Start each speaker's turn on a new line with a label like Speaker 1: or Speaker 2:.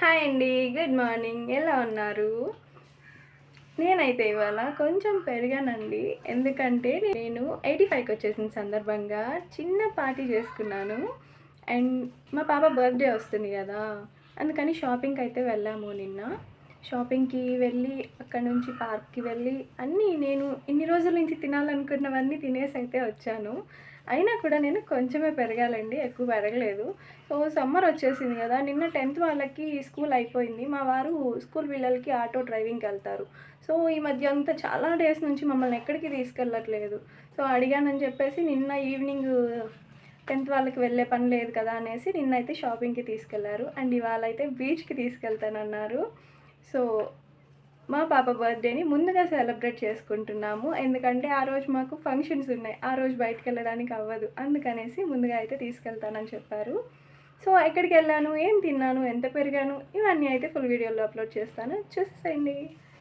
Speaker 1: Hi అండి. Good morning. ఎలా ఉన్నారు? నేనైతే ఇవాళ కొంచెం పెరిగానండి. ఎందుకంటే నేను 85కి వచ్చేసిన సందర్భంగా చిన్న పార్టీ చేసుకున్నాను. అండ్ మా పాప బర్త్‌డే వస్తుంది గదా! అందుకని షాపింగ్‌కి అయితే వెళ్ళాము నిన్న. షాపింగ్‌కి వెళ్ళి అక్కడి నుంచి పార్క్‌కి వెళ్ళి అన్నీ నేను ఇన్ని రోజుల నుంచి తినాలనుకున్నవన్నీ తినేసైతే వచ్చాను. అయినా కూడా నేను కొంచెమే పెరగాలండి. ఎక్కువ పెరగలేదు. సో, సమ్మర్ వచ్చేసింది గదా! నిన్న 10థ్ వాళ్ళకి స్కూల్ అయిపోయింది. మా వారు స్కూల్ పిల్లలకి ఆటో డ్రైవింగ్‌కెళ్తారు. సో, ఈ మధ్య అంతా చాలా డేస్ నుంచి మమ్మల్ని ఎక్కడికి తీసుకెళ్ళట్లేదు. సో, అడిగానని చెప్పేసి నిన్న ఈవినింగ్ 10థ్ వాళ్ళకి వెళ్ళే పని లేదు కదా అనేసి నిన్నైతే షాపింగ్‌కి తీసుకెళ్లారు. అండ్ ఇవాళైతే బీచ్‌కి తీసుకెళ్తానన్నారు. సో, మా పాప బర్త్‌డేని ముందుగా సెలబ్రేట్ చేసుకుంటున్నాము. ఎందుకంటే ఆ రోజు మాకు ఫంక్షన్స్ ఉన్నాయి. ఆ రోజు బయటికెళ్ళడానికి అవ్వదు. అందుకనేసి ముందుగా అయితే తీసుకెళ్తానని చెప్పారు. సో, ఎక్కడికెళ్ళాను, ఏం తిన్నాను, ఎంత పెరిగాను ఇవన్నీ అయితే ఫుల్ వీడియోలో అప్‌లోడ్ చేస్తాను. చూసేసేయండి.